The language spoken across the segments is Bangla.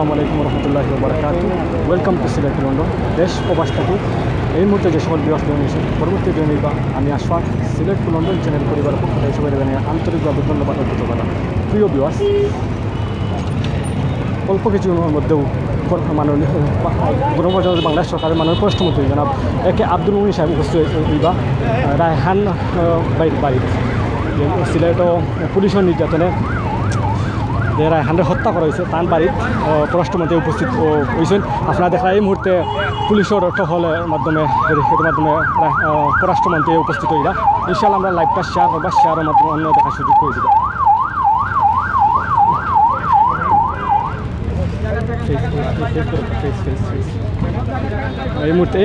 আসসালামু আলাইকুম রহমতুল্লাহি ওয়া বারাকাতুহু। Welcome to Sylhet London. দেশ প্রবাস থাকি এই মুহূর্তে যে সকল বিবাস নিয়েছেন পরবর্তী জন্য বা আমি Ashfaq Sylhet to London channel পরিবার পক্ষ থেকে সবাই জানিয়ে আন্তরিকভাবে ধন্যবাদ অর্পিত করা। প্রিয় বিবাস, অল্প কিছুর মধ্যেও মাননীয় গণপ্রজাতন্ত্রী বাংলাদেশ সরকারের মাননীয় পররাষ্ট্রমন্ত্রী জনাব একে আব্দুল মুমিন সাহেব উপস্থিত বা রায়হান বাড়িতে সিলেট পুলিশের নির্যাতনে যে রায়হানরে হত্যা করা হয়েছে তার বাড়ির পররাষ্ট্রমন্ত্রী উপস্থিত হয়েছেন। আপনারা দেখা এই মুহূর্তে পুলিশের টহলের মাধ্যমে পররাষ্ট্রমন্ত্রী উপস্থিত হইলা। ইনশাআল্লাহ আমরা লাইভটা শেয়ার করবা, শেয়ারের মাধ্যমে অন্য দেখার সুযোগ করে দেবো।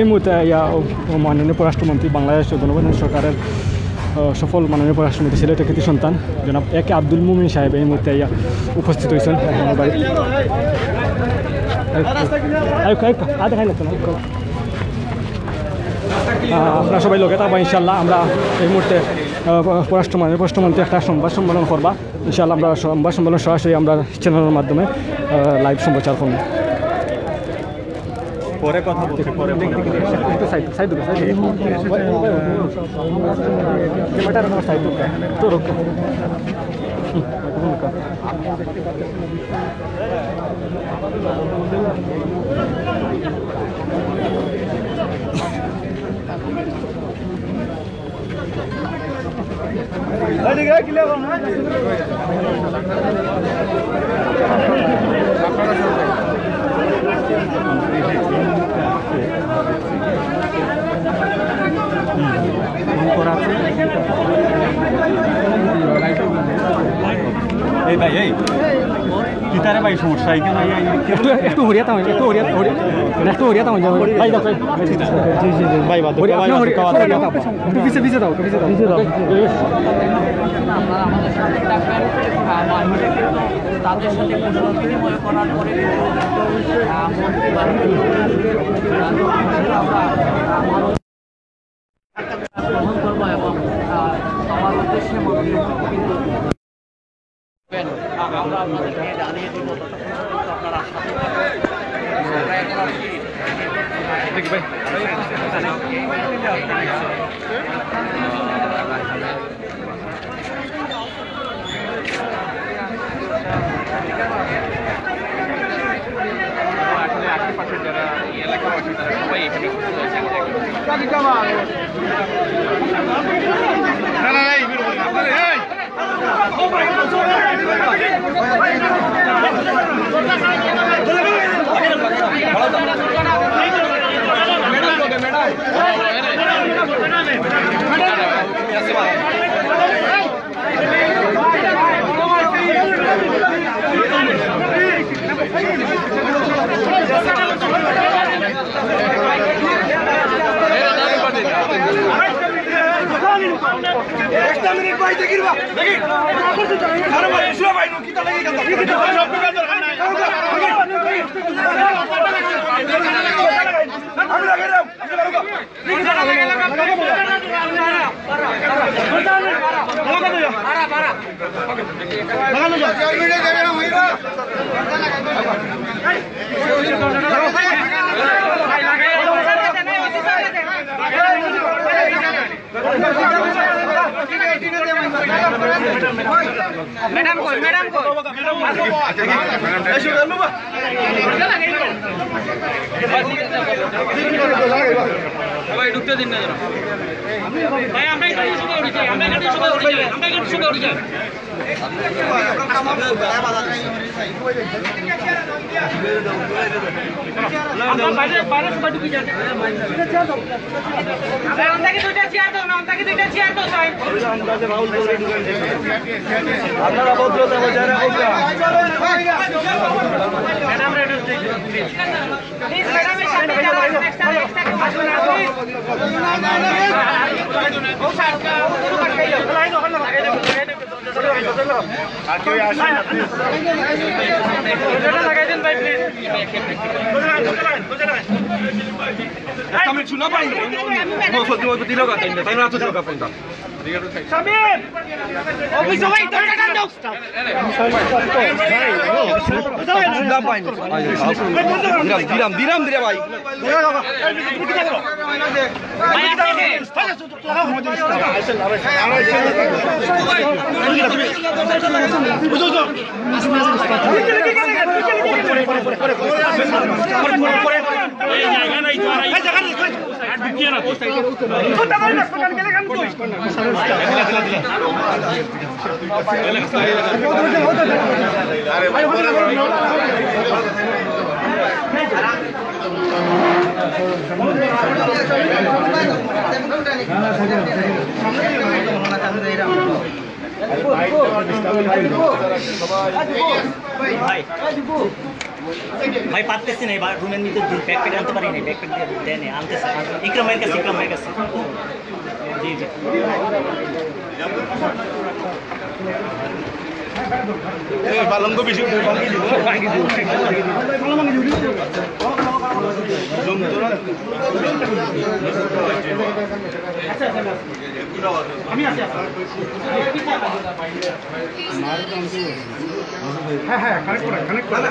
এই মুহূর্তে মাননীয় পররাষ্ট্রমন্ত্রী বাংলাদেশ গণপ্রজাতন্ত্রী সরকারের সফল মাননীয় পররাষ্ট্রমন্ত্রী সিলেটের কৃতি সন্তান জনাব একে আব্দুল মুমিন সাহেব এই মুহূর্তে উপস্থিত হয়েছেন আমার বাড়ি। আপনারা সবাই লোকে থাকবা ইনশাল্লাহ। আমরা এই মুহূর্তে পররাষ্ট্রমন্ত্রী একটা সংবাদ সম্মেলন করবা। ইনশাল্লাহ আমরা সংবাদ সম্মেলন সরাসরি আমরা চ্যানেলের মাধ্যমে লাইভ সম্প্রচার করব। পরে কথা বলছি, পরে এই ভাই এই কিতারে ভাই সমস্যা এখানে একটু হরিয়াতাম একটু হরিয়াতাম ভাই দাও ভাই বাদ একটু পিছে দাও আপনারা আমাদের সাথে থাকবেন। তাদের সাথে বিনিময় করার পরে গ্রহণ করবো এবং আমার উদ্দেশ্যে আমরা আপনাদেরকে জানিয়ে দিব। আপনারা সাথে আশেপাশের যারা এলাকাবাসী তারা সবাই এখানে একটা মিনিট ভাই দেখিবা দেখি আরে ভাই এসো ভাই নো কিটা লাগি গেল কি সব দোকান দরকার নাই আমি লাগাই দাও ম্যাডাম কই এসো গেল বাবা ভাই ঢুকতে দিন না ভাই আমরা একটু শুরু করি যাই আমরা একটু শুরু করি যাই বাইরে সবাই ঢুকে যান আপনাকে দুইটা চেয়ার দাও না আপনাকে দুইটা চেয়ার দাও সাহেব আপনারা ভদ্রতা বজায় রাখুন ম্যাডাম রেডি প্লিজ ম্যাডামের সাথে যারা নেক্সট আসুন ও স্যার শুরু করতে আর কেউ আসেন না প্লিজ লাগাই দেন ভাই প্লিজ একটা মিনিট শুনা পাই না দিলো কথা তাই না তো দিলো কথা শামিম অফিস ভাই দরকার কাট দাও দিরাম দিরা ভাই ভাই আছে এই জায়গা নাই তো এই জায়গা নাই আর ঢুকিয়ে না তো টাকা না টাকা গেলে কাম কই আরে ভাই ভাই পারতেছি না এবার রুমের নিচে ব্যাকপ্যাক আনতে পারি না ব্যাকপ্যাক দিয়ে দেয় না আনতেছে ইকরামের কাছে জি জি বালঙ্গ বেশি আমি আছি হ্যাঁ হ্যাঁ কানেক্ট করা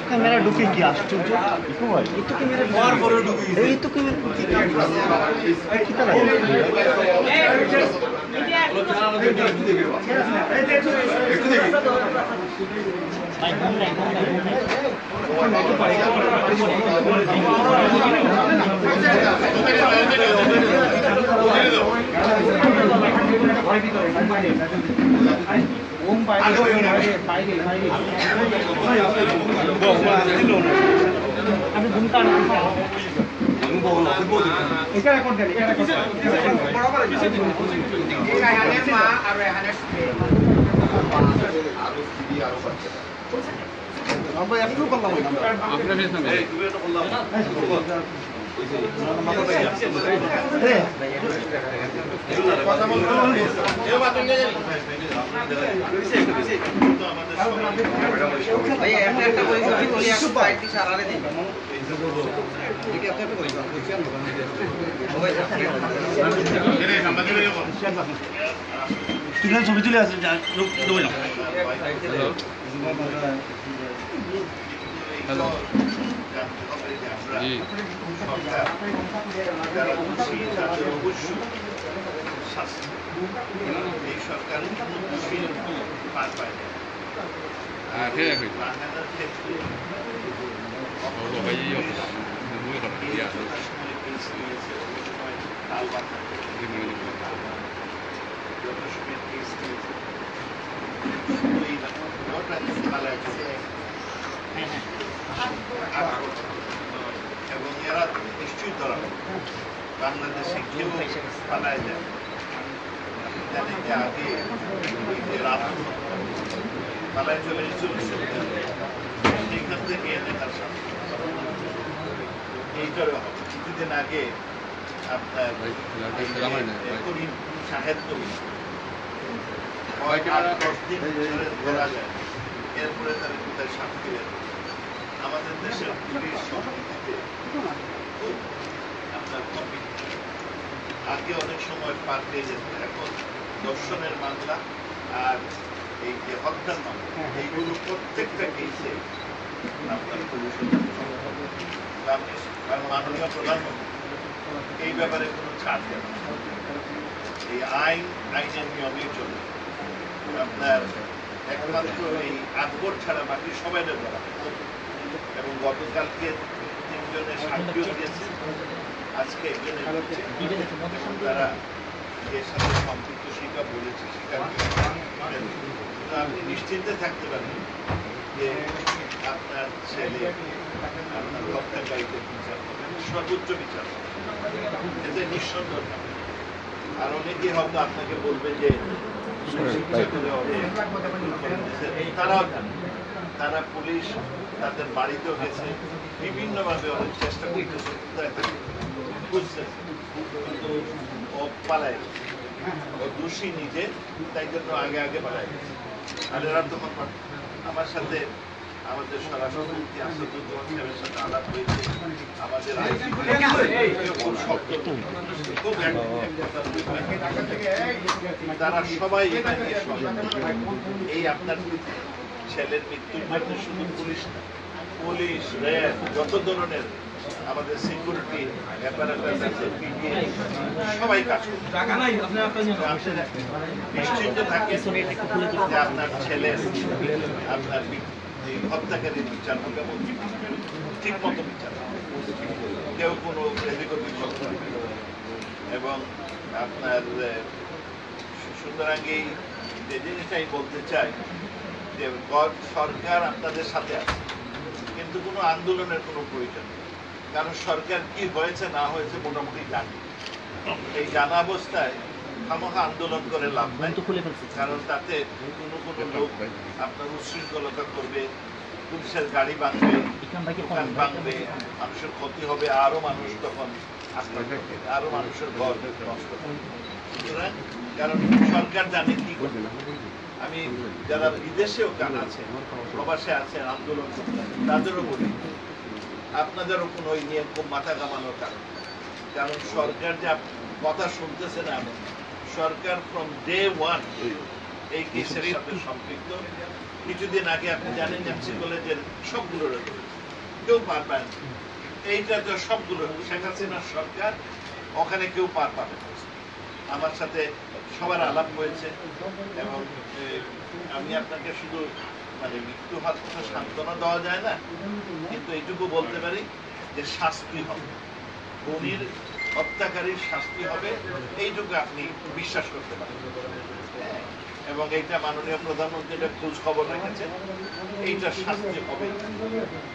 ক্যামেরা ঢুকে কি আশ্চর্য এই তো ক্যামেরা বড় বড় ঢুকে এই তো ক্যামেরা কি তা লাগে ভাই ঘুম নাই আমি ঘুমটা আমরা একটু করলাম ছবি তুলে আছে হ্যালো এই সরকার পার পায় এবং এরা নিশ্চয়ই ধরা বাংলাদেশে কেউ পালায় যায় জানেন যে আগে পালায় চলে চলেছে সেইখান থেকে এনে তার সাথে এইটার কিছুদিন আগে আপনার করিম শাহেদ করিম 10 দিন ধরা যায় এরপরে তারা কোথায় শান্তি আমাদের দেশের পুলিশ সংস্কৃতিতে আপনার আগে অনেক সময় পার পেয়ে যেত এখন দর্শনের মামলা আর এই যে হত্যার মামলা এইগুলো প্রত্যেকটা কেসে আপনার মাননীয় প্রধানমন্ত্রী এই ব্যাপারে কোনো ছাড় দেন এই আইনের নিয়মেই চলে আপনার একমাত্র এই আকবর ছাড়া বাকি সবাই ধরা এবং গতকালকে 3 জনের সাক্ষীও দিয়েছে আজকে একজনের তারা এর সাথে সম্পৃক্ত স্বীকার বলেছে স্বীকার আপনি নিশ্চিন্তে থাকতে পারেন যে আপনার ছেলে আপনার হত্যাকারীদের বিচার করবেন সর্বোচ্চ বিচার এতে নিঃসন্দেহ আর অনেকে হয়তো আপনাকে বলবে যে তারাও জানে তারা পুলিশ তাদের বাড়িতেও গেছে বিভিন্নভাবে অনেক চেষ্টা করতেছে বুঝছে কিন্তু ও পালায় ও দোষী নিজে তাই জন্য আগে পালায় গেছে আর এরা তখন আমার সাথে আমাদের স্বরাষ্ট্রমন্ত্রী আসাদুজ্জামান সাহেবের সাথে আলাপ হয়েছে। আমাদের তারা সবাই এই আপনার ছেলের মৃত্যুর জন্য শুধু পুলিশ না, পুলিশ র্যাব যত ধরনের আমাদের সিকিউরিটি সবাই কাজ করছে। নিশ্চিন্ত থাকেন যে আপনার ছেলের আপনার এই হত্যাকারীর বিচার হবে এবং ঠিক মতো বিচার, কেউ কোনো এদিক ওদিক করবে না। এবং আপনার সুতরাং এই যে জিনিসটাই বলতে চাই যে সরকার আপনাদের সাথে আছে, কিন্তু কোনো আন্দোলনের কোনো প্রয়োজন নেই, কারণ সরকার কি হয়েছে না হয়েছে মোটামুটি জানে। এই জানা অবস্থায় খামোখা আন্দোলন করে লাভ নাই, কারণ তাতে কোনো লোক আপনার উচ্ছৃঙ্খলতা করবে, পুলিশের গাড়ি ভাঙবে, দোকান ভাঙবে, মানুষের ক্ষতি হবে, আরো মানুষ তখন আরো মানুষের ঘর নষ্ট হবে। সুতরাং কারণ সরকার জানে কি করবে। আমি যারা বিদেশেও গান আছেন, প্রবাসে আছেন, আন্দোলন করছেন, তাদেরও বলি আপনাদেরও কোনো ওই নিয়ে খুব মাথা কামানোর কারণ সরকার যে কথা শুনতেছে না, সরকার ফ্রম ডে ওয়ান এই কেসের সাথে সম্পৃক্ত। কিছুদিন আগে আপনি জানেন এমসি কলেজের সবগুলো কেউ পার পায় না, এইটা তো সবগুলো শেখ হাসিনার সরকার, ওখানে কেউ পার পাবে না। আমার সাথে সবার আলাপ হয়েছে এবং আমি আপনাকে শুধু মানে মৃত্যু হাত সান্ত্বনা দেওয়া যায় না, কিন্তু এইটুকু বলতে পারি যে শাস্তি হবে, খুনির হত্যাকারীর শাস্তি হবে, এইটুকু আপনি বিশ্বাস করতে পারেন। এবং এইটা মাননীয় প্রধানমন্ত্রী খোঁজ খবর রেখেছেন, এইটা শাস্তি হবে।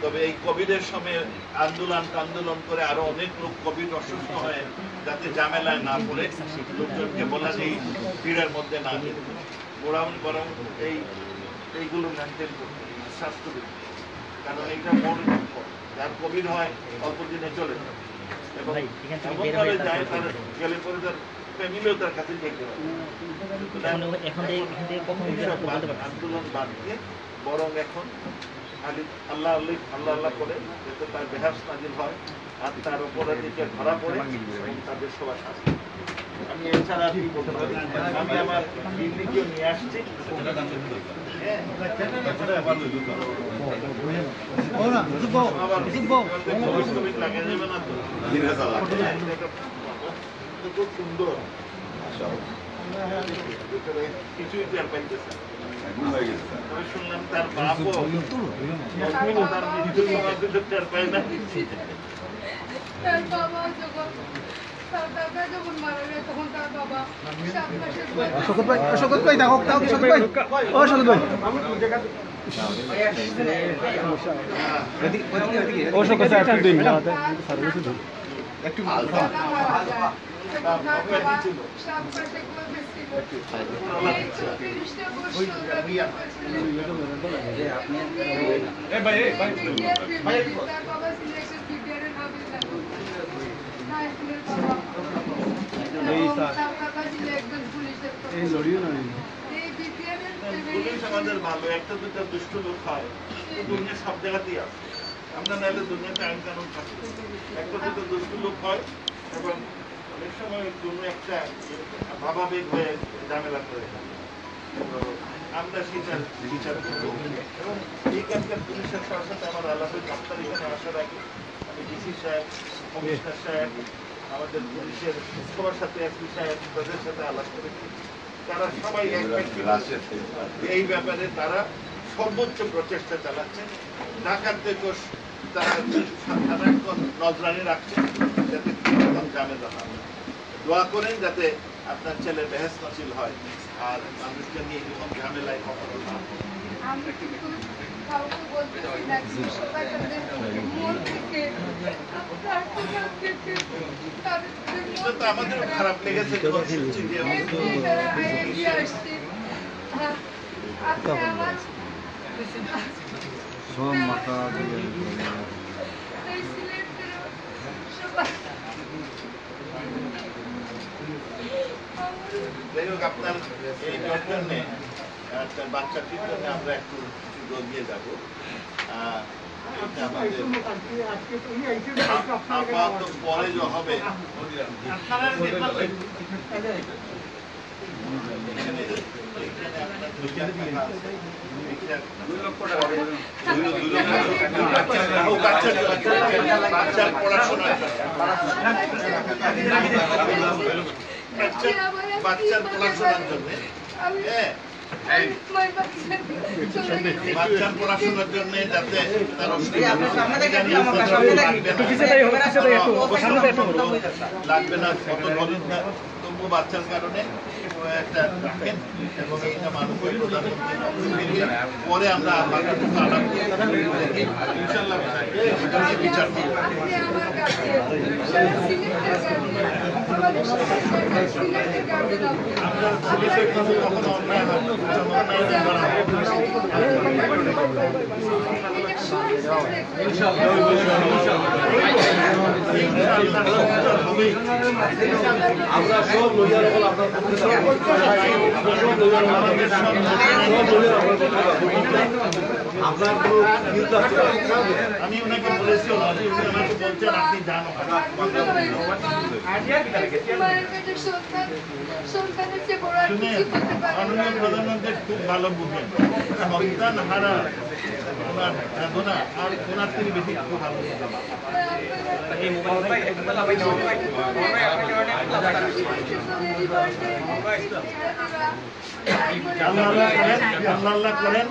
তবে এই কোভিডের সময় আন্দোলন করে আরো অনেক লোক কোভিড অসুস্থ হয়ে যাতে ঝামেলায় না পড়ে লোকজনকে বলা যে ভিড়ের মধ্যে না যেতে, বরং এইগুলো মেনটেন করতে স্বাস্থ্যবিধি, কারণ এইটা যার কোভিড হয় অল্প দিনে চলে যায় এবং এমনভাবে যায় তার গেলে পরে তার ফ্যামিলিও তার কাছে যেতে পারে। আন্দোলন বাদ দিয়ে বরং এখন খালি আল্লাহ আল্লাহ করে যাতে তার বেহাস নাজিল হয় আর তার অপরাধীকে ধরা পড়ে এবং তাদের সবার শাস্তি। আমি এছাড়া কি বলতে পারি, আমি আমার দিল্লিকেও নিয়ে আসছি। খুব সুন্দর কিছুই টের পাইতেছে। শুনলাম তার বাপও তার মৃত্যুর সময় কিন্তু টের পায় না। তার বাবা যখন তার দাদা যখন মারা যায় তখন তার বাবা 7 মাসের শকত ভাই দেখো তাও শকত ভাই, ও শকত ভাই ও সব কথা একটু দিন আমাদের সার্ভিস দিন একটু পুলিশ আমাদের ভালো, একটা দুটা দুষ্ট লোক হয় দুনিয়া সব জায়গাতেই আছে, আমরা নাহলে দুনিয়াতে আইন কানুন থাকে, একটা দুটো দুষ্ট লোক হয় এবং অনেক সময় কোনো একটা ভাবাবেগ হয়ে ঝামেলা করে। আমরা সেটার বিচার করবো এবং এইখানকার পুলিশের সাথে আমার আলাপের 10 তারিখে আসার আগে আমি ডিসি সাহেব, কমিশনার সাহেব, আমাদের পুলিশের সবার সাথে এসপি সাহেব তাদের সাথে আলাপ করেছি। তারা সবাই এই ব্যাপারে তারা সর্বোচ্চ প্রচেষ্টা চালাচ্ছেন। ডাকাতদেরকেও তারা নজরানি রাখছেন যাতে ঝামেলা না হয়। দোয়া করেন যাতে আপনার ছেলে বেহেস নসিল হয় আর মানুষকে নিয়ে এরকম ঝামেলায় কখনো না হয়। আমাদের খারাপ লেগেছে যাই হোক, আপনার এইটার জন্য বাচ্চাটির জন্য আমরা একটু কিছু দিয়ে যাবো। আপাতত পরে যে হবে বাচ্চার পড়াশোনার জন্য বাচ্চার পড়াশোনার জন্য যাতে লাগবে না কত খরচ না তবু বাচ্চার কারণে একটা রাখেন এবং এইটা মাননীয় প্রধানমন্ত্রী পরে আমরা ইনশাল্লাহ বিচার করব। আমরা সব লইয়া রাখল আপনার আমি ওনাকে বলেছি উনি আমাকে বলছেন আপনি জানো মাননীয় প্রধানমন্ত্রী খুব ভালো বুঝেন সন্তান হারা ওনার সাধনা আর ওনার থেকে বেশি খুব ভালো আল্লাহ করেন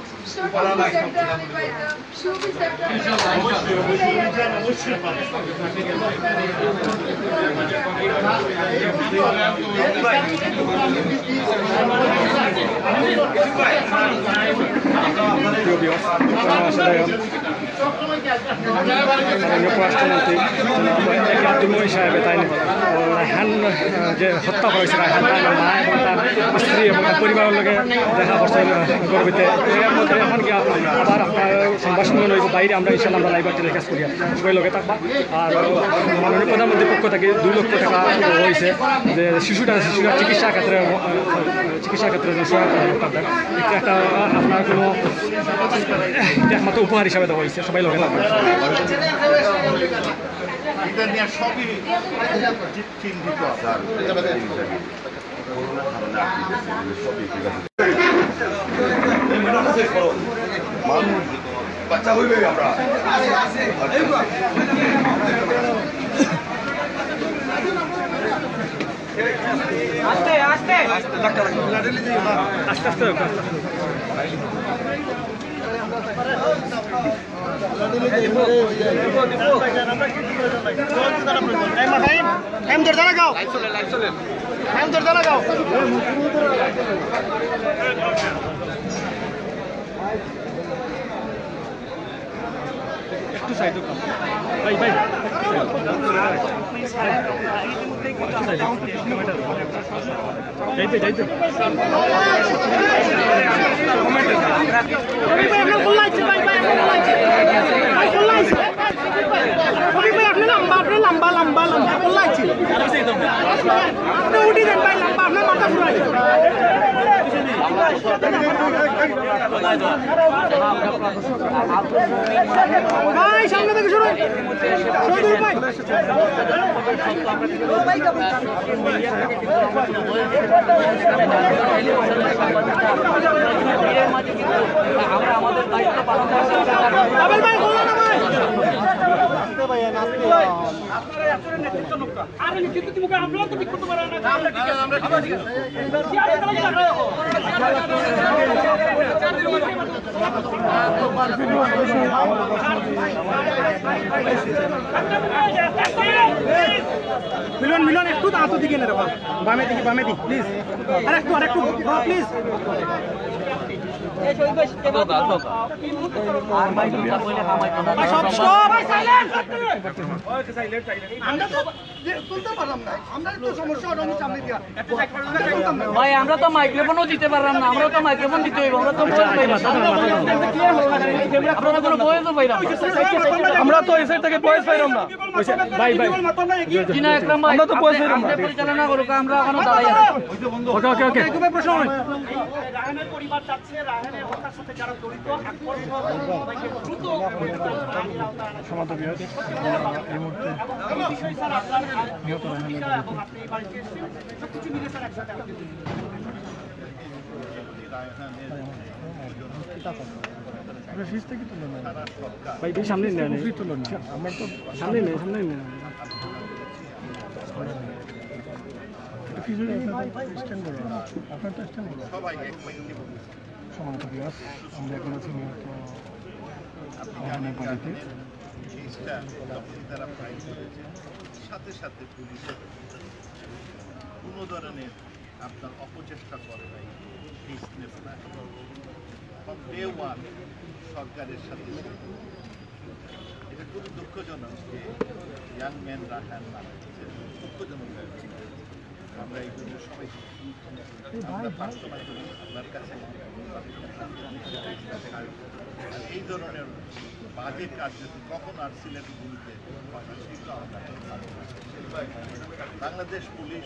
অবশ্যই পাবেন। পররাষ্ট্রমন্ত্রী আব্দুল মঈন সাহেব তাই রায়হান যে হত্যা করা হয়েছে রায়হান তার মা এবং তার স্ত্রী এবং তার পরিবারের লোকে দেখা করছেন গর্বিতে এর মধ্যে এখন কি আবার আপনার সংবাদ সম্মেলন হইব বাইরে আমরা ইনশাল্লাহ আমরা লাইভ টেলিকাস্ট করি সবাই লোকে থাকবা আর মাননীয় প্রধানমন্ত্রীর পক্ষ থেকে 2 লক্ষ টাকা হয়েছে যে শিশুরা চিকিৎসা ক্ষেত্রে যে সহায়তা করতেন একটা আপনার কোনো একমাত্র উপহার হিসাবে দেওয়া হয়েছে সবাই লোকে থাকবে এটা নিয়ে সবই চিন্তিত বাচ্চা হইবে আমরা আস্তে আস্তে আস্তে আস্তে একটু সাইড ভাই ভাই যাইতে যাইতে লম্বা লম্বা লম্বা বললাইছি আপনি উঠি দেন ভাই লম্বা আপনার মাথা ঘুরাই ভাই সামনে থেকে শুরু ভাই আমরা আমাদের দায়িত্ব পালন করতে ভাই বলো না ভাই আরে কিন্তু তুমি আপনারা তো ঠিক করতে পারেন না আমরা ঠিক আছে আমরা ঠিক আছে মিলন মিলন একটু দাঁত দিকে না রে বামে দিকে প্লিজ আরেকটু প্লিজ এই সব সাইলেন্ট আমরা তো তুলতে পারলাম না, আমরা তো সমস্যা ওটা সামনে দিয়া ভাই আমরা তো মাইক্রোফোনও দিতে পারলাম না, আমরা তো মাইক্রোফোন দিতে হইব, আমরা তো বয়স পাই না, আপনারা কোনো বয়সও পাই না। আমরা তো এই সাইড থেকে বয়স পাইলাম না ভাই জিনা একরাম ভাই, আমরা তো বয়স পাইলাম না, পরিচালনা করুক, আমরা এখনো দাঁড়াই আছি। ওকে রাহানের পরিবার চাচ্ছে রাহানের হত্যার সাথে যারা জড়িত দ্রুত সমাধান এই মুহূর্তে নিহত এবং আপনি এই বাড়িতে এসেছেন সবকিছু মিলে স্যার একসাথে ভাই তুই সামনে নেন, আমার তো সামনে নেই, সামনে নেই। সবাই এক মাইকে আমরা এখন আছি কেসটা যখন তারা ফাইল করেছে সাথে সাথে পুলিশের কোনো ধরনের আপনার অপচেষ্টা করে নাই, কেস নেবে না। ফ্রম ডে ওয়ান সরকারের সাথে এটা খুবই দুঃখজনক যে ইয়াং ম্যান রাহান মারা গেছে, দুঃখজনক ব্যাপার। আমরা এই জন্য সবাই আমরা প্রার্থনা করি আল্লাহর কাছে আর এই ধরনের বাজে কাজ যদি কখন আর সিলেটের বিরুদ্ধে বাংলাদেশ পুলিশ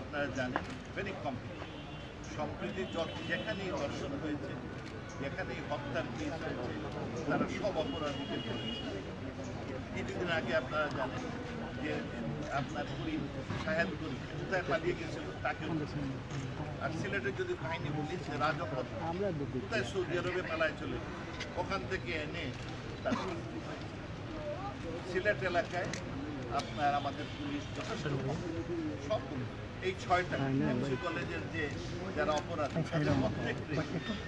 আপনারা জানেন ভেরি কম্পিটেন্ট। সম্প্রীতি যেখানেই দর্শন হয়েছে, যেখানেই হত্যার কেস হয়েছে, তারা সব অপরাধীকে ধরেছে। কিছুদিন আগে আপনারা জানেন যে আপনার শাহেদ করি কোথায় পালিয়ে গেছিল তাকেও, আর সিলেটের যদি বাহিনী পুলিশ রাজক কোথায় সৌদি আরবে পালায় চলে, ওখান থেকে এনে সিলেট এলাকায় আপনার আমাদের পুলিশ যথেষ্ট সব এই 6টা এমসি কলেজের যে যারা অপরাধ প্রত্যেকটি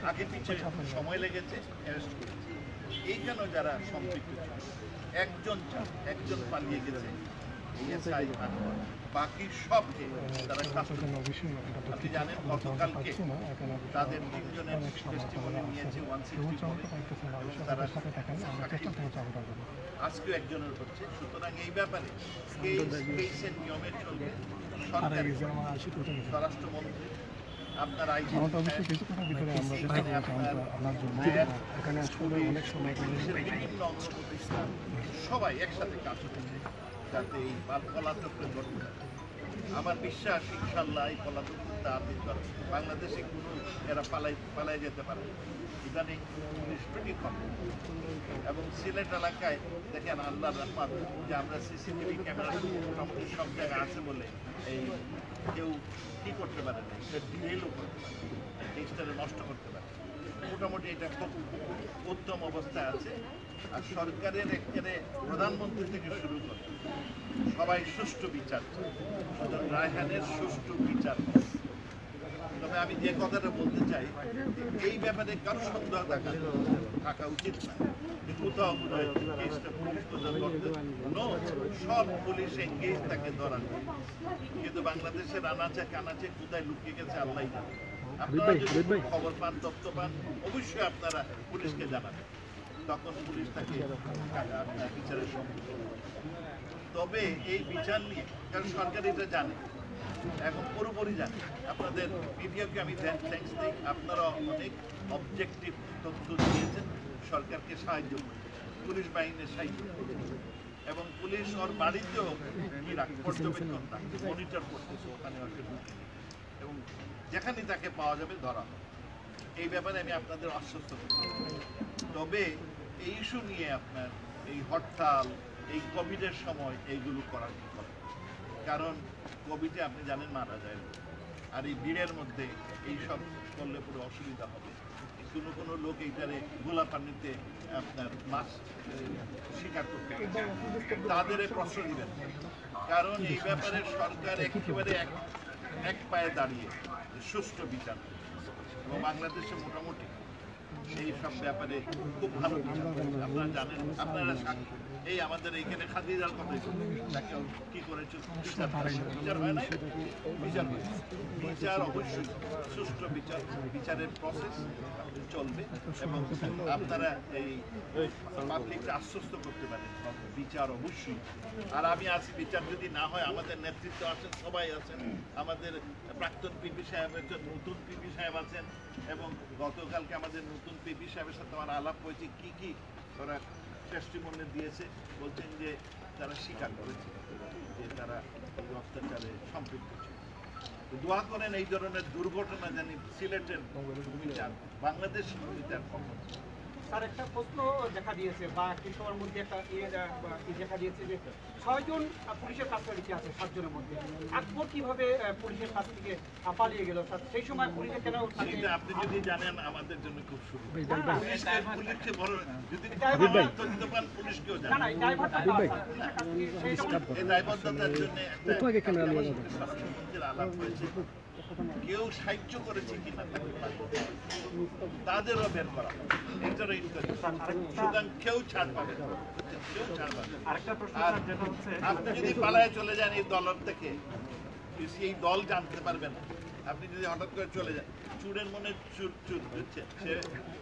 আগে পিছিয়ে সময় লেগেছে, অ্যারেস্ট করেছে। এইখানেও যারা সম্পৃক্ত একজন পালিয়ে গেছে, বাকি সবকে তারা আপনি জানেন গতকালকে তাদের 3 জনের টেস্টিমনি নিয়েছে 160 তারা আজকেও একজনের হচ্ছে। সুতরাং এই ব্যাপারে কেসের নিয়মের চলবে সরকার, স্বরাষ্ট্রমন্ত্রী আপনার আইজি সবাই একসাথে কাজ করছে যাতে এই পলাতককে ধরতে পারে। আমার বিশ্বাস ইনশাল্লাহ এই পলাতকটা আপনি বাংলাদেশে কোনো এরা পালাই যেতে পারে। ইদানিং পুলিশ প্রিটি কম এবং সিলেট এলাকায় দেখেন আল্লাহর রহমত যে আমরা সিসিটিভি ক্যামেরা মোটামুটি সব জায়গায় আছে বলে এই কেউ কী করতে পারে না, ডিলেও করতে পারে, জিনিসটাকে নষ্ট করতে পারে। মোটামুটি এটা খুব উত্তম অবস্থায় আছে। আর সরকারের এখানে প্রধানমন্ত্রী থেকে শুরু করে সবাই সুষ্ঠু বিচার, সুতরাং রায়হানের সুষ্ঠু বিচার। তবে আমি যে কথাটা বলতে চাই, এই ব্যাপারে কারো সন্দেহ থাকা উচিত না যে কোথাও কেসটা পুলিশ সব পুলিশ এঙ্গেজ তাকে ধরা যায়, কিন্তু বাংলাদেশের আনাচে কানাচে কোথায় লুকিয়ে গেছে আল্লাহ জানে। আপনারা যদি খবর পান, তথ্য পান, অবশ্যই আপনারা পুলিশকে জানাবেন, তখন পুলিশ তাকে বিচারের সম্মুখীন। তবে এই বিচার নিয়ে কারণ সরকার এটা জানে, এখন পুরোপুরি জানে। আপনাদের মিডিয়াকে আমি থ্যাঙ্কস দিই, আপনারা অনেক অবজেক্টিভ তথ্য দিয়েছেন, সরকারকে সাহায্য করেছে, পুলিশ বাহিনীর সাহায্য করেছে এবং পুলিশ ওর বাড়িতেও পর্যবেক্ষণ মনিটর করতেছে, ওখানে ওকে ঢুকে এবং যেখানে তাকে পাওয়া যাবে ধরা হবে। এই ব্যাপারে আমি আপনাদের আশ্বস্ত করতে। তবে এই ইস্যু নিয়ে আপনার এই হরতাল, এই কোভিডের সময় এইগুলো করার কি করে, কারণ কোভিডে আপনি জানেন মারা যায়, আর এই ভিড়ের মধ্যে এই সব করলে পুরো অসুবিধা হবে। কোনো লোক এইটারে গোলা পানিতে আপনার মাছ শিকার করতে তাদের প্রশ্ন দিবেন, কারণ এই ব্যাপারে সরকার একেবারে এক পায়ে দাঁড়িয়ে সুষ্ঠু বিচার এবং বাংলাদেশে মোটামুটি এই সব ব্যাপারে খুব ভালো বিচার। আপনারা জানেন, আপনারা সাক্ষী। এই আমাদের এইখানে খাদিজার কথা তাকে কি করেছে বিচার হয় না, বিচার হয়, বিচার অবশ্যই সুষ্ঠু বিচার, বিচারের প্রসেস চলবে এবং আপনারা এই পাবলিককে আশ্বস্ত করতে পারেন বিচার অবশ্যই। আর আমি আছি, বিচার যদি না হয় আমাদের নেতৃত্ব আছেন, সবাই আছেন, আমাদের প্রাক্তন পিপি সাহেব আছেন, নতুন পিপি সাহেব আছেন এবং গতকালকে আমাদের নতুন পিপি সাহেবের সাথে আমার আলাপ হয়েছে, কি ওরা টেস্টিমনি দিয়েছে, বলছেন যে তারা স্বীকার করেছে যে তারা এই অত্যাচারে সম্পৃক্ত ছিল। দোয়া করেন এই ধরনের দুর্ঘটনা জানি সিলেটের বাংলাদেশ স্যার একটা প্রশ্ন দেখা দিয়েছে বা কিছু সময়ের মধ্যে একটা দেখা দিয়েছে যে 6 জন পুলিশের কাস্টডিতে আছে 7 জনের মধ্যে। আকবর কিভাবে পুলিশের কাছ থেকে পালিয়ে গেল স্যার? সেই সময় পুলিশে কেন? আপনি যদি জানেন আমাদের জন্য খুব সুবিধা, পুলিশকে বড় যদি তথ্য পান পুলিশকেও জানেন। এই দায়বদ্ধতার জন্য আলাপ হয়েছে, কেউ সাহায্য করেছে কিনা তাদেরও বের করা, এটারও ইনকোয়ারি। সুতরাং কেউ ছাড় পাবে না, কেউ ছাড় পাবে। আপনি যদি পালায় চলে যান এই দল থেকে, এই দল জানতে পারবে না। আপনি যদি হঠাৎ করে চলে যান, চুরের মনে চুর বুঝছে, সে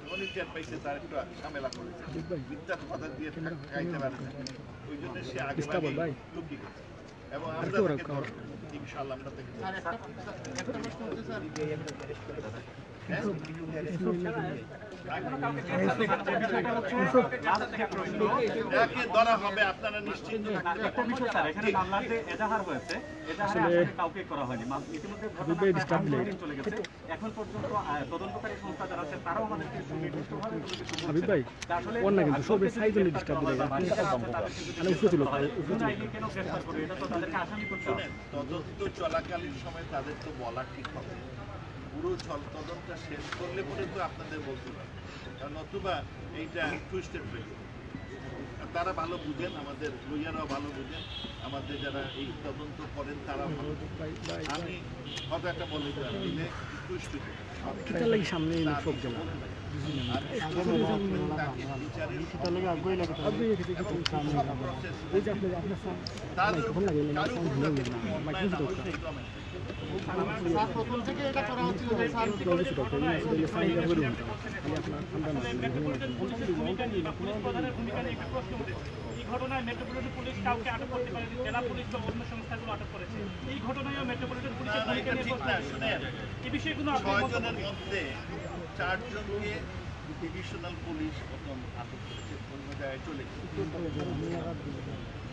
মনে টের পাইছে তার একটু ঝামেলা করেছে, মিথ্যার কথা দিয়ে খাইতে পারে না, ওই জন্য সে আগে লুকিয়ে গেছে এবং আমরা ইনশাআল্লাহ আমরা তাকে ধরা হবে। আপনারা নিশ্চিন্ত একটা বিষয় স্যার, এখানে মামলার যে এজাহার হয়েছে, এজাহারে কাউকে করা হয়নি, ইতিমধ্যে চলে গেছে। এখন পর্যন্ত তদন্তকারী সংস্থা যারা আছে তারাও আমাদেরকে সুনির্দিষ্টভাবে কেন গ্রেফতার করবে, এটা তো তাদেরকে আসামি করতে হবে। তদন্ত চলাকালীন সময় তাদের তো বলা ঠিক হবে, পুরো তদন্তটা শেষ করলে পরে তো আপনাদের বলতে পারবে, কারণ নতুবা এইটা টুইস্টেড হয়ে যাবে। তারা ভালো বুঝেন, আমাদের লইয়ারাও ভালো বুঝেন, আমাদের যারা এই তদন্ত করেন তারা ভালো। আমি হয়তো একটা বলে দিলে টুইস্টেড সামনে প্রথম থেকে এটা করা হচ্ছিল যে ঘটনায় মেট্রোপলিটন পুলিশ কাউকে আটক করতে পারেনি, জেলা পুলিশ বা অন্য সংস্থাগুলো আটক করেছে। এই ঘটনায়ও মেট্রোপলিটন পুলিশের ভূমিকা নিয়ে এই বিষয়গুলো 6 জনের মধ্যে 4 জনকে ডিভিশনাল পুলিশ প্রথম আটক করেছে, অন্য জায়গায় চলে গেছে।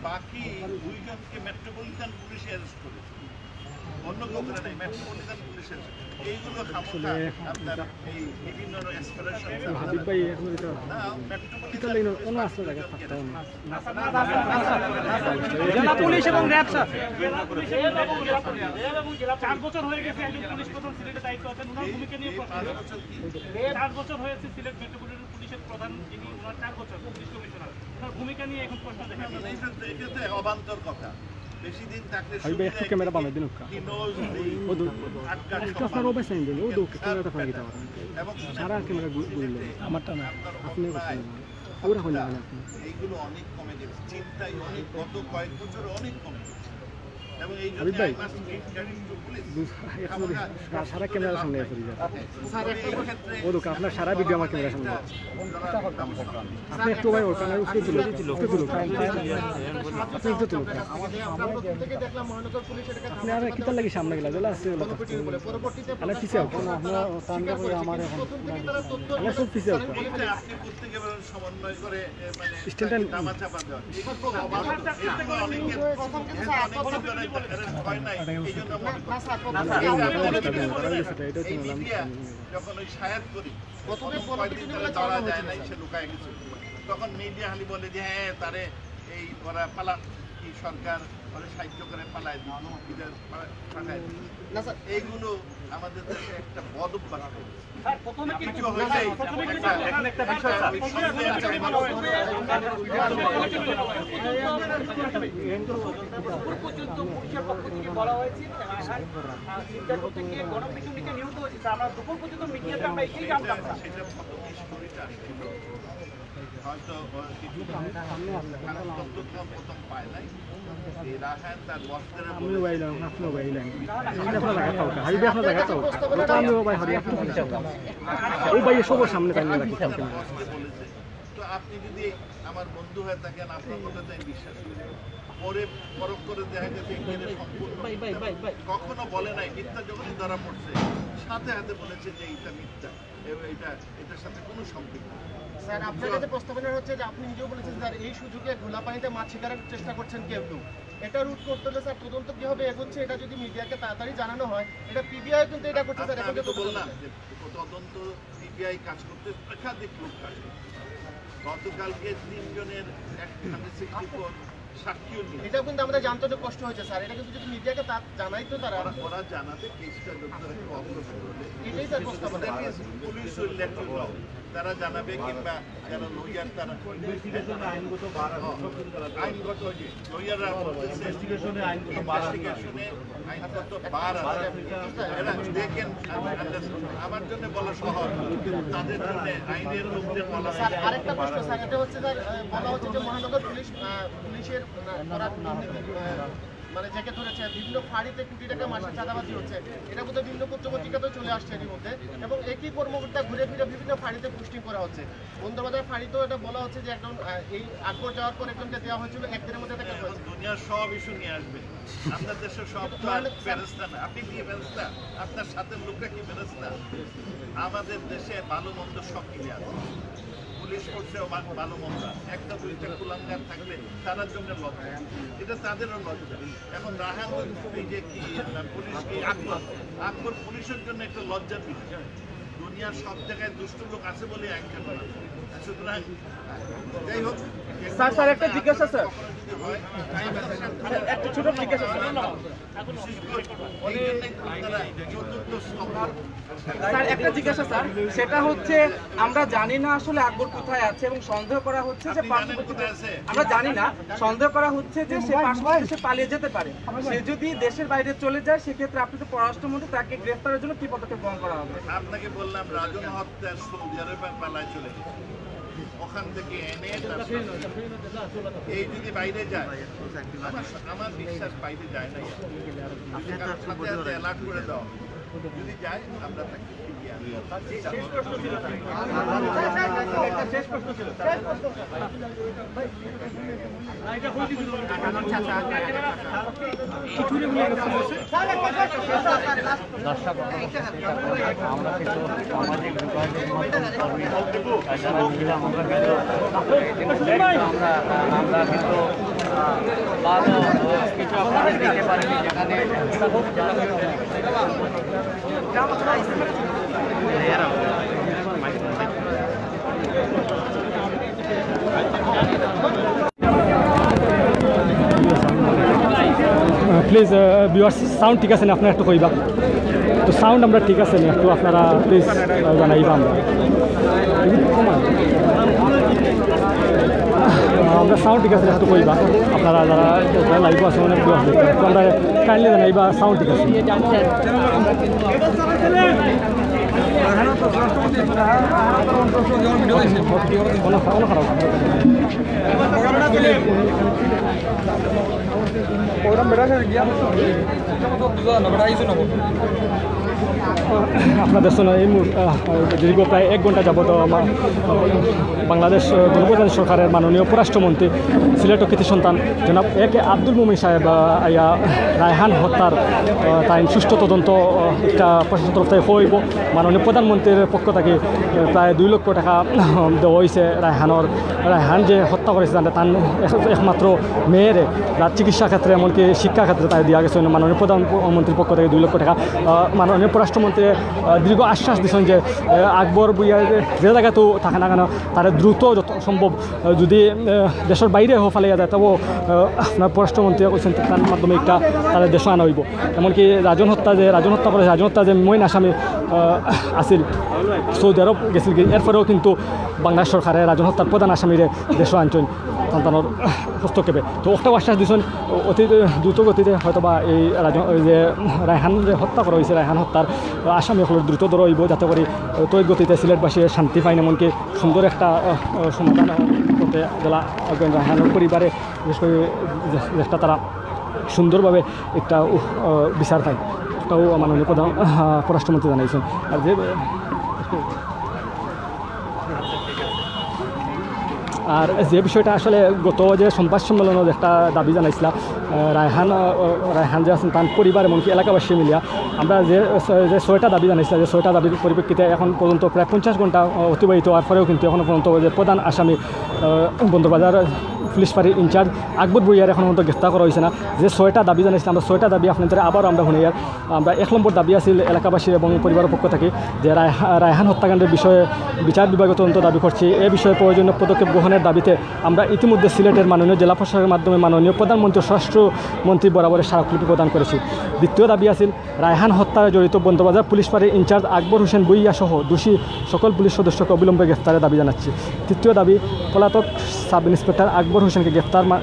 বাকি 2 জনকে মেট্রোপলিটন পুলিশ অ্যারেস্ট করেছে, অন্য কেউ করে নেই, মেট্রোপলিটন পুলিশের। এইগুলো খামোখা আপনার এই বিভিন্ন জেলা পুলিশ এবং র্যাব স্যার 4 বছর হয়ে গেছে একজন পুলিশ প্রধান সিলেটের দায়িত্ব আছেন, ওনার ভূমিকা নিয়ে 4 বছর হয়েছে সিলেট মেট্রোপলিটন পুলিশের প্রধান, যিনি ওনার 4 বছর পুলিশ কমিশনার, ওনার ভূমিকা নিয়ে এখন প্রশ্ন দেখা যাচ্ছে। এটা তো অবান্তর কথা, বেশি দিন থাকলে ক্যামেরা বানাই দিন সারা ক্যামেরা আমারটা না আপনি ওরা হলে এইগুলো অনেক কমে গেছে, চিন্তায় অনেক, গত কয়েক বছরে অনেক কমে গেছে এবং এই সারা ক্যামেরার সামনে ও দোকান আপনার সারা ভিডিও আমার ক্যামেরার সামনে আপনি একটু ভাই ওখানে উঠে তুলো আপনি একটু তুলো আপনি আর কিতার লাগি সামনে গেলা চলে আসছে আপনার পিছিয়ে আমার এখন সব পিছিয়ে সমন্বয় করে যখন ওই সায়াত করি ধরা যায় নাই, সে লুকায় গেছে, তখন মিডিয়া খালি বলে যে হ্যাঁ তারে এই ওরা পালা কি সরকার ওরা সাহায্য করে পালায় এইগুলো আমাদের দেশে একটা বদ অভ্যাস। বলা হয়েছে গণপিটুনিতে নিহত হয়েছে, আমরা দুপুর পর্যন্ত মিডিয়াতে আমরা এটাই জানতাম। হয়তো কিছু প্রথম পায় নাই এই রাখায়ন তার বস্ত্রের আমিও বাইলাম আপনিও বাইলাম আপনার জায়গা চাও হাইবে আপনার জায়গা চাও আমিও বাই হরি আপনি ওই বাইয়ের সবার সামনে টাইম রাখি কালকে বলেছে। তো আপনি যদি আমার বন্ধু হয়ে থাকেন আপনার কথা তাই বিশ্বাস করি পরে পরখ করে দেখা গেছে এখানে সম্পূর্ণ কখনো বলে নাই মিথ্যা যখনই ধরা পড়ছে সাথে হাতে বলেছে যে এইটা মিথ্যা এবং এটার সাথে কোনো সম্পর্ক নেই। স্যার আপনার কাছে প্রস্তাবনা হচ্ছে যে আপনি নিজেও বলেছেন স্যার এই সুযোগে ঘোলা পানিতে মাছ শিকারের চেষ্টা করছেন কেউ এটা রোধ করতে হলে স্যার তদন্ত কিভাবে এগোচ্ছে এটা যদি মিডিয়াকে তাড়াতাড়ি জানানো হয় এটা পিবিআই কিন্তু এটা করছে স্যার আমি তো বললাম যে তদন্ত সিবিআই কাজ করতে একাধিক লোক কাজ করতে গতকালকে 3 জনের 164 সাক্ষীও নিয়ে এটা কিন্তু আমরা জানতে অনেক কষ্ট হয়েছে স্যার এটা কিন্তু যদি মিডিয়াকে জানাই তো তারা ওরা জানাতে কেসটা যত অগ্রসর হলে এটাই স্যার প্রস্তাবনা police will let you know তারা জানাবে কিংবা যারা লয়ার তারা আইনগত লয়াররা ইনভেস্টিগেশনে আইনগত বার আছে এরা দেখেন আমার জন্য বলা সহজ তাদের জন্য আইনের লোকদের বলা স্যার আরেকটা প্রশ্ন স্যার এটা হচ্ছে স্যার বলা হচ্ছে যে মহানগর পুলিশের মানে যাকে ধরেছে বিভিন্ন ফাঁড়িতে কোটি টাকা মাসে চাঁদাবাজি হচ্ছে এটা বোধহয় বিভিন্ন পত্রপত্রিকাতেও চলে আসছে এর মধ্যে এবং একই কর্মকর্তা ঘুরে ফিরে বিভিন্ন ফাঁড়িতে পোস্টিং করা হচ্ছে বন্দরবাজার ফাঁড়িতেও এটা বলা হচ্ছে যে একজন এই আকবর যাওয়ার পর একজনকে দেওয়া হয়েছিল একদিনের মধ্যে দেখা হয়েছে দুনিয়ার সব ইস্যু নিয়ে আসবে আপনার দেশের সব তো আর ফেরেস্তা না আপনি কি ফেরেস্তা আপনার সাথে লোকরা কি ফেরেস্তা আমাদের দেশে ভালো মন্দ সব কিছু আছে পুলিশ করছেও ভালো মন্দ একটা দুইটা কুলাঙ্গার থাকলে তার জন্য লজ্জা এটা তাদেরও লজ্জা এখন রাহান এই যে কি পুলিশ কি আকবর পুলিশের জন্য একটা লজ্জার বিষয় দুনিয়ার সব জায়গায় দুষ্ট লোক আছে বলে একজন সুতরাং যাই হোক স্যার একটা জিজ্ঞাসা স্যার একটা ছোট জিজ্ঞাসা স্যার একটা জিজ্ঞাসা স্যার সেটা হচ্ছে আমরা জানি না আসলে আকবর কোথায় আছে এবং সন্দেহ করা হচ্ছে যে আমরা জানি না সন্দেহ করা হচ্ছে যে সে পার্শ্ববর্তী দেশে পালিয়ে যেতে পারে সে যদি দেশের বাইরে চলে যায় সেক্ষেত্রে আপনি তো পররাষ্ট্রমন্ত্রী তাকে গ্রেফতারের জন্য কি পদক্ষেপ গ্রহণ করা হবে আপনাকে বললাম রাজন হত্যা সৌদি আরবে পালায় চলে গেছে ওখান থেকে এনে এই যদি বাইরে যায় আমার বিশ্বাস বাইরে যায় না সাথে অ্যালার্ট করে দাও যদি যায় আমরা তাকে আমরা কিন্তু সামাজিক যোগাযোগ যারা ছিলাম আমরা কিন্তু ভালো কিছু আপনাদের দিতে পারিনি যেখানে প্লিজ ভিউয়ার্স সাউন্ড ঠিক আছে না আপনারা একটু কইবা তো সাউন্ড আমরা ঠিক আছে না একটু আপনারা প্লিজ জানাইবা আমরা সাউন্ড ঠিক আছে একটু কইবা আপনারা যারা লাইভ আছে অনেক ভিউয়ার্স দেখবেন তো আমরা কাইন্ডলি জানাইবা সাউন্ড ঠিক আছে আপনাদের সঙ্গে এই দীর্ঘ প্রায় 1 ঘন্টা যাবত বাংলাদেশ গণপ্রজাতন্ত্রী সরকারের মাননীয় পররাষ্ট্রমন্ত্রী সিলেট কৃতি সন্তান জনাব একে আব্দুল মুমিন সাহেব রায়হান হত্যার তাই সুষ্ঠু তদন্ত একটা প্রশাসন তরফ থেকে হইব মাননীয় প্রধানমন্ত্রীর পক্ষ থেকে প্রায় 2 লক্ষ টাকা দেওয়া হয়েছে রায়হান যে হত্যা করেছে তার একমাত্র মেয়ের তার চিকিৎসা ক্ষেত্রে এমনকি শিক্ষা ক্ষেত্রে তাই দেওয়া গেছে মাননীয় প্রধানমন্ত্রীর পক্ষ থেকে 2 লক্ষ টাকা মাননীয় পররাষ্ট্রমন্ত্রী দীর্ঘ আশ্বাস দিচ্ছেন যে আকবর বুইয়া যে জায়গাতেও থাকে না কেন তারা দ্রুত যত সম্ভব যদি দেশের বাইরে ফালাইয়া যায় তবু আপনার পররাষ্ট্রমন্ত্রী বলছেন তার মাধ্যমে একটা তাদের দেশে আনা হইব এমনকি রাজন হত্যা করে রাজন হত্যা যে মইন আসামি আসিল সৌদি আরব গেছিল কি এরপরেও কিন্তু বাংলাদেশ সরকারের রাজন হত্যার প্রধান আসামিরে দেশ আনছেন সন্তানের হস্তক্ষেপে। তো একটা আশ্বাস দিচ্ছেন অতি দ্রুত গতিতে হয়তো বা এই যে রায়হান যে হত্যা করা হয়েছে রায়হান হত্যার আসামিসকলের দ্রুত ধরা হইব, যাতে করে তৈরি গতিতে সিলেটবাসী শান্তি পায়, এমনকি সুন্দর একটা সমাধান করতে গেলা রায়হানের পরিবারে বিশেষ করে চেষ্টা তারা সুন্দরভাবে একটা বিচার পায়, এটাও মাননীয় প্রধান পররাষ্ট্রমন্ত্রী জানিয়েছেন। আর যে আর যে বিষয়টা আসলে গত যে সংবাদ সম্মেলনের একটা দাবি জানাইছিলাম, রায়হান যে আছেন তার পরিবার এমনকি এলাকাবাসী মিলিয়া আমরা যে 6টা দাবি জানাইছিলাম, যে 6টা দাবির পরিপ্রেক্ষিতে এখন পর্যন্ত প্রায় 50 ঘন্টা অতিবাহিত হওয়ার পরেও কিন্তু এখনও পর্যন্ত যে প্রধান আসামি বন্দরবাজার পুলিশ ফাঁড়ির ইনচার্জ আকবর ভুইয়ার এখনও পর্যন্ত গ্রেফতার করা হয়েছে না। যে 6টা দাবি জানাইছিলাম, আমরা 6টা দাবি আপনাদের আবারও আমরা শুনি। আমরা 1 নম্বর দাবি আছিল এলাকাবাসীর এবং পরিবারের পক্ষ থেকে যে রায়হান হত্যাকাণ্ডের বিষয়ে বিচার বিভাগীয় তদন্ত দাবি করছি। এ বিষয়ে প্রয়োজনীয় পদক্ষেপ গ্রহণের দাবিতে আমরা ইতিমধ্যে সিলেটের মাননীয় জেলা প্রশাসকের মাধ্যমে মাননীয় প্রধানমন্ত্রী স্বরাষ্ট্রমন্ত্রী বরাবরের স্মারকলিপি প্রদান করেছি। দ্বিতীয় দাবি আছিল রায়হান হত্যায় জড়িত বন্দরবাজার পুলিশ ফাঁড়ির ইনচার্জ আকবর হোসেন ভুইয়া সহ দোষী সকল পুলিশ সদস্যকে অবিলম্বে গ্রেফতারের দাবি জানাচ্ছি। তৃতীয় দাবি পলাতক সাব ইন্সপেক্টর আকবর হোসেনকে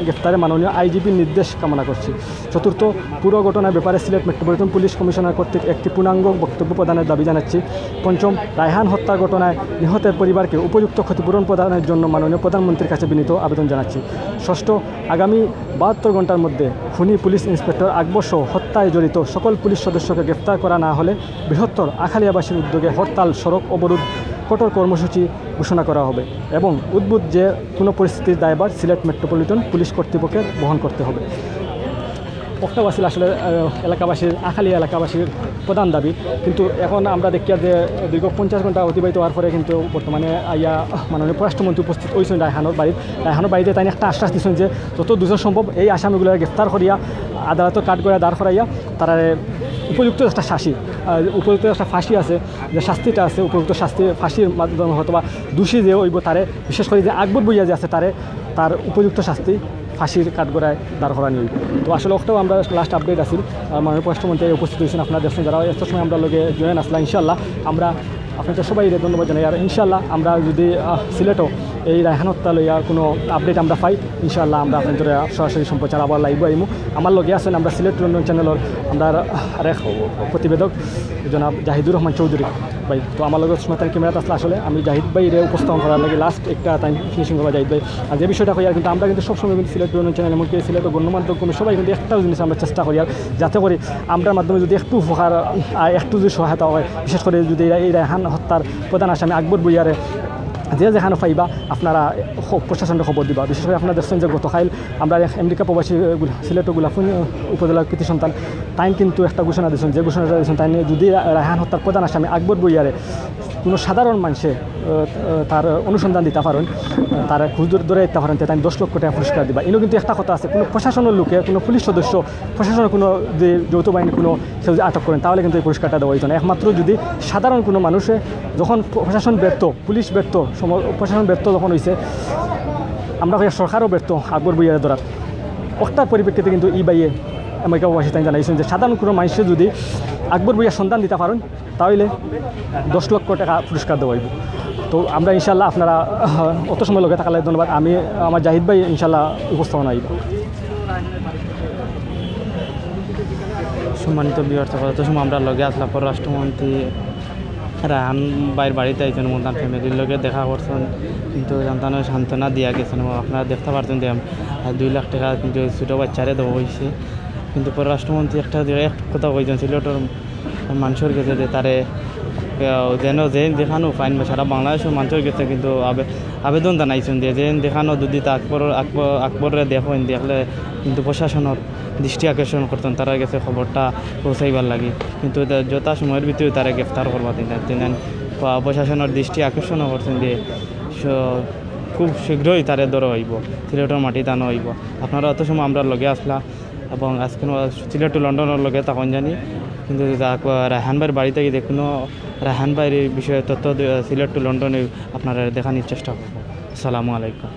গ্রেফতারে মাননীয় আইজিপির নির্দেশ কামনা করছি। চতুর্থ, পুরো ঘটনার ব্যাপারে সিলেট মেট্রোপলিটন পুলিশ কমিশনার কর্তৃক একটি পূর্ণাঙ্গ বক্তব্য প্রদানের দাবি জানাচ্ছি। পঞ্চম, রায়হান হত্যার ঘটনায় নিহতের পরিবারকে উপযুক্ত ক্ষতিপূরণ প্রদানের জন্য মাননীয় প্রধানমন্ত্রীর কাছে বিনীত আবেদন জানাচ্ছি। ষষ্ঠ, আগামী 72 ঘন্টার মধ্যে খুনি পুলিশ ইন্সপেক্টর আকবর সহ হত্যায় জড়িত সকল পুলিশ সদস্যকে গ্রেফতার করা না হলে বৃহত্তর আখালিয়াবাসীর উদ্যোগে হরতাল, সড়ক অবরোধ, কঠোর কর্মসূচি ঘোষণা করা হবে এবং উদ্ভূত যে কোনো পরিস্থিতির দায়ভার সিলেট মেট্রোপলিটন পুলিশ কর্তৃপক্ষের বহন করতে হবে। পক্ষবাসীর আসলে এলাকাবাসীর আখালিয়া এলাকাবাসীর প্রধান দাবি, কিন্তু এখন আমরা দেখি যে দীর্ঘ 50 ঘন্টা অতিবাহিত হওয়ার পরে কিন্তু বর্তমানে মাননীয় পররাষ্ট্রমন্ত্রী উপস্থিত হয়েছেন রায়হানের বাড়িতে। তাই একটা আশ্বাস দিচ্ছেন যে যত দ্রুত সম্ভব এই আসামিগুলো গ্রেফতার করিয়া আদালতের কাঠগড়ায় দাঁড় করাইয়া তারা উপযুক্ত একটা উপযুক্ত একটা ফাঁসি আছে, যে শাস্তিটা আছে উপযুক্ত শাস্তি ফাঁসির মাধ্যমে হয়তো বা দোষী যে হইব তারে, বিশেষ করে যে আকবর ভুইয়া যে আছে তার উপযুক্ত শাস্তি ফাঁসির কাঠগড়ায় দাঁড় করানি হইব। তো আসলে ওটাও আমরা লাস্ট আপডেট আসিল মাননীয় পররাষ্ট্রমন্ত্রী উপস্থিত হয়েছেন। আপনারা দেখছেন যারা এত সময় আমরা লগে জয়েন আসলাম, ইনশাল্লাহ আমরা আপনাদের সবাই ধন্যবাদ জানাই। আর ইনশাল্লাহ আমরা যদি সিলেটও এই রায়হান হত্যা লইয়া কোনো আপডেট আমরা পাই, ইনশাল্লাহ আমরা আপনাদের সরাসরি সম্প্রচার আবার লাইভ আইমু। আমার লগে আছেন আমরা সিলেট রন্ধন চ্যানেলের আমরা আরেক প্রতিবেদক জনাব জাহিদুর রহমান চৌধুরী ভাই। তো আমার লগে সময় তাই ক্যামেরাতে আসলে আসলে আমি জাহিদ ভাইরে উপস্থাপন করার লাগে লাস্ট একটা টাইম ফিনিশিং করা জাহিদ ভাই। আর যে বিষয়টা করি আর কিন্তু আমরা কিন্তু সবসময় কিন্তু সিলেট রন্ধন চ্যানেল এমনকি সিলেটের গণ্যমান্য কমে সবাই কিন্তু একটাও জিনিস আমরা চেষ্টা করি আর যাতে করে আমরা মাধ্যমে যদি একটু উপকার একটু যদি সহায়তা হয়, বিশেষ করে যদি এই রায়হান হত্যার প্রধান আসামি আকবর ভুইয়ারে যেখানে পাইবা আপনারা প্রশাসনকে খবর দিবা। বিশেষ করে আপনারা দেখছেন যে গতকাল আমরা আমেরিকা প্রবাসী সিলেট গুলাফুন উপজেলার কৃতি সন্তান তাই কিন্তু একটা ঘোষণা দিয়েছেন, যে ঘোষণাটা দিয়েছেন তাই যদি রায়হান হত্যার প্রধান আসামি আকবর ভুইয়ারে কোনো সাধারণ মানুষে তার অনুসন্ধান দিতে পারেন, তার খুঁজ ধরে দিতে পারেন, তাই 10 লক্ষ টাকা পুরস্কার দিবা। এও কিন্তু একটা কথা আছে, কোনো প্রশাসনের লোকে কোনো পুলিশ সদস্য প্রশাসনের কোনো যে যৌথ বাহিনী কোনো কেউ যদি আটক করেন তাহলে কিন্তু এই পুরস্কারটা দেওয়া হইতো না। একমাত্র যদি সাধারণ কোনো মানুষে যখন প্রশাসন ব্যর্থ, পুলিশ ব্যর্থ, প্রশাসন ব্যর্থ যখন হয়েছে, আমরা সরকারও ব্যর্থ আকবর ভুইয়ারে ধরার ওটার পরিপ্রেক্ষিতে কিন্তু ই বাইয়ে আমেরিকা প্রবাসী তাই জানাইছেন যে সাধারণ কোনো মানুষে যদি আকবর ভুইয়ার সন্ধান দিতে পারেন তাহলে 10 লক্ষ টাকা পুরস্কার দেওয়া হইব। তো আমরা ইনশাল্লাহ আপনারা অত সময় লগে থাকালে ধন্যবাদ। আমি আমার জাহিদ ভাই ইনশাল্লাহ উপস্থাপনা আইব। সম্মানিত বিয়ার্থ কত সময় আমরা লগে আসলাম পররাষ্ট্রমন্ত্রী রায়হান ভাইয়ের বাড়িতে আইছেন, তার ফ্যামিলির লগে দেখা করছেন, কিন্তু সন্তানের সান্ত্বনা দিয়া গেছেন। আপনারা দেখতে পারছেন যে 2 লাখ টাকা কিন্তু ছোটো বাচ্চারে দেওয়া হয়েছে। কিন্তু পররাষ্ট্রমন্ত্রী একটা কথা কইছেন সিলেটের মানুষের কাছে যে তারে যেন দেখানো ফাইন বা সারা বাংলাদেশের মানুষের কাছে কিন্তু আবেদন জানাইছেন যে দেখানো যদি আকবরে দেখেন দেখলে কিন্তু প্রশাসনের দৃষ্টি আকর্ষণ করতেন, তারা গেছে খবরটা পৌঁছাইবার লাগে, কিন্তু যথা সময়ের ভিতরে তারা গ্রেফতার করবা তিনি প্রশাসনের দৃষ্টি আকর্ষণ করছেন যে খুব শীঘ্রই তারে ধরা হইব, সিলেটের মাটি টানো হইব। আপনারা অত সময় আমরা লগে আসলা এবং আজকে সিলেট টু লন্ডনের লগে তখন জানি, কিন্তু রায়হান ভাইয়ের বাড়িতে গিয়ে দেখুন রায়হান ভাইয়ের বিষয়ে তথ্য সিলেট টু লন্ডনে আপনারা দেখানোর চেষ্টা করবো। আসসালামু আলাইকুম।